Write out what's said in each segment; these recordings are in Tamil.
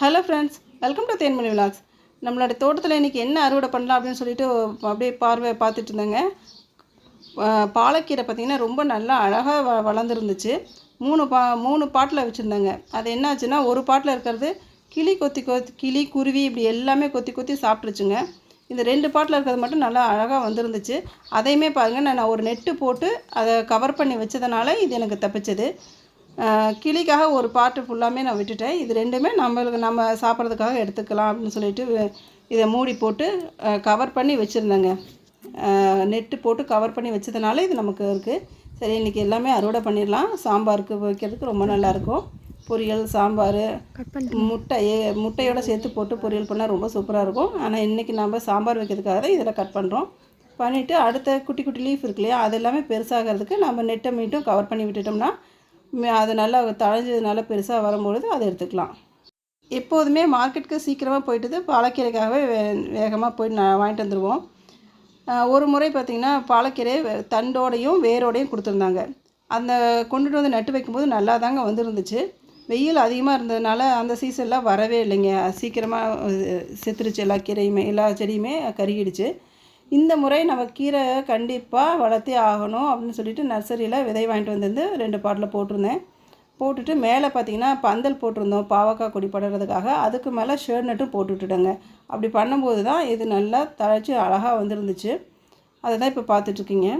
Hello friends, welcome to Thenmozhi vlogs. நம்மளோட தோட்டத்தில் இன்றைக்கி என்ன அறுவடை பண்ணலாம் அப்படின்னு சொல்லிட்டு அப்படியே பார்த்துட்டு இருந்தேங்க. பாலக்கீரை பார்த்திங்கன்னா ரொம்ப நல்லா அழகாக வளர்ந்துருந்துச்சு. மூணு பாட்டில் வச்சுருந்தேங்க. அது என்னாச்சுன்னா, ஒரு பாட்டில் இருக்கிறது கிளி குருவி இப்படி எல்லாமே கொத்தி சாப்பிட்ருச்சுங்க. இந்த 2 பாட்டில் இருக்கிறது மட்டும் நல்லா அழகாக வந்துருந்துச்சு. அதையுமே பாருங்கள், நான் ஒரு நெட்டு போட்டு அதை கவர் பண்ணி வச்சதுனால இது எனக்கு தப்பிச்சது. கிளிக்காக ஒரு பாட்டு ஃபுல்லாமே நான் விட்டுட்டேன். இது 2மே நம்ம சாப்பிட்றதுக்காக எடுத்துக்கலாம் அப்படின்னு சொல்லிட்டு இதை மூடி போட்டு கவர் பண்ணி வச்சுருந்தேங்க. நெட்டு போட்டு கவர் பண்ணி வச்சதுனால இது நமக்கு இருக்குது. சரி, இன்றைக்கி எல்லாமே அறுவடை பண்ணிடலாம். சாம்பாருக்கு வைக்கிறதுக்கு ரொம்ப நல்லாயிருக்கும். பொரியல், சாம்பார், முட்டையோடு சேர்த்து போட்டு பொரியல் பண்ணால் ரொம்ப சூப்பராக இருக்கும். ஆனால் இன்றைக்கி நம்ம சாம்பார் வைக்கிறதுக்காக தான் இதில் கட் பண்ணுறோம். பண்ணிவிட்டு அடுத்த குட்டி குட்டி லீஃப் இருக்கு இல்லையா, அது எல்லாமே பெருசாகிறதுக்கு நம்ம நெட்டை மீட்டும் கவர் பண்ணி விட்டுட்டோம்னா அது நல்லா தழைஞ்சதுனால பெருசாக வரும்பொழுது அதை எடுத்துக்கலாம். எப்போதுமே மார்க்கெட்டுக்கு சீக்கிரமாக போயிட்டு பாலக்கீரைக்காகவே வேகமாக போய் வாங்கிட்டு வந்துடுவோம். ஒரு முறை பார்த்திங்கன்னா பாலக்கீரை தண்டோடையும் வேரோடையும் கொடுத்துருந்தாங்க. அந்த கொண்டுட்டு வந்து நட்டு வைக்கும்போது நல்லா தாங்க வந்துருந்துச்சு. வெயில் அதிகமாக இருந்ததுனால அந்த சீசன்லாம் வரவே இல்லைங்க. சீக்கிரமாக செத்துருச்சு. எல்லா செடியுமே கருகிடுச்சு. இந்த முறை நம்ம கீரை கண்டிப்பாக வளர்த்தே ஆகணும் அப்படின்னு சொல்லிட்டு நர்சரியில் விதை வாங்கிட்டு வந்து 2 பாட்டில் போட்டிருந்தேன். போட்டுட்டு மேலே பார்த்திங்கன்னா பந்தல் போட்டிருந்தோம் பாவக்காய் கொடி படுறதுக்காக. அதுக்கு மேலே ஷேட் நட்டும் போட்டு விட்டுட்டேங்க. அப்படி பண்ணும்போது தான் இது நல்லா தழைச்சி அழகாக வந்துருந்துச்சு. அதை தான் இப்போ பார்த்துட்ருக்கீங்க.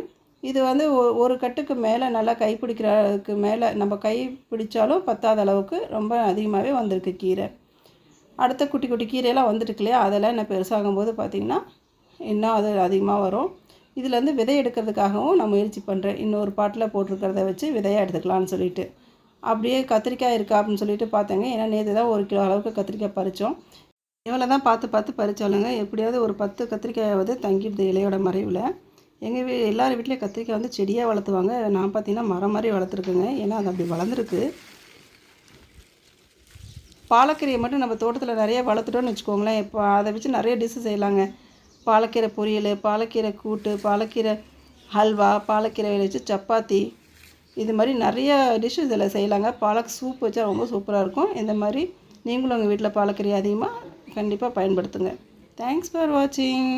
இது வந்து ஒரு கட்டுக்கு மேலே நல்லா கை பிடிக்கிறதுக்கு மேலே நம்ம கை பிடிச்சாலும் பத்தாத அளவுக்கு ரொம்ப அதிகமாகவே வந்திருக்கு கீரை. அடுத்த குட்டி குட்டி கீரையெல்லாம் வந்துருக்கு இல்லையா, அதெல்லாம் என்ன பெருசாகும்போது பார்த்திங்கன்னா இன்னும் அது அதிகமாக வரும். இதுலேருந்து விதை எடுக்கிறதுக்காகவும் நான் முயற்சி பண்ணுறேன். இன்னொரு பாட்டில் போட்டிருக்கிறத வச்சு விதையாக எடுத்துக்கலான்னு சொல்லிட்டு. அப்படியே கத்திரிக்காய் இருக்கா அப்படின்னு சொல்லிட்டு பார்த்தேங்க. ஏன்னா நேற்று தான் 1 கிலோ அளவுக்கு கத்திரிக்காய் பறித்தோம். இவ்வளோ தான் பார்த்து பறித்தாலுங்க எப்படியாவது ஒரு 10 கத்திரிக்காயாவது தங்கிடுது இலையோட மறைவில். எங்கள் எல்லார் வீட்லேயும் கத்திரிக்காய் வந்து செடியாக வளர்த்துவாங்க. நான் பார்த்திங்கன்னா மரம் மாதிரி வளர்த்துருக்குங்க. ஏன்னா அது அப்படி வளர்ந்துருக்கு. பாலக்கீரையை மட்டும் நம்ம தோட்டத்தில் நிறைய வளர்த்துட்டோன்னு வச்சுக்கோங்களேன். இப்போ அதை வச்சு நிறைய டிஷ்ஷு செய்யலாங்க. பாலக்கீரை பொரியல், பாலக்கீரை கூட்டு, பாலக்கீரை ஹல்வா, பாலக்கீரை வச்சு சப்பாத்தி, இது மாதிரி நிறைய டிஷ்ஷு இதில் செய்யலாங்க. பாலக் சூப் வச்சா ரொம்ப சூப்பராக இருக்கும். இந்த மாதிரி நீங்களும் உங்கள் வீட்டில் பாலக்கீரை அதிகமாக கண்டிப்பாக பயன்படுத்துங்க. தேங்க்ஸ் ஃபார் வாட்சிங்.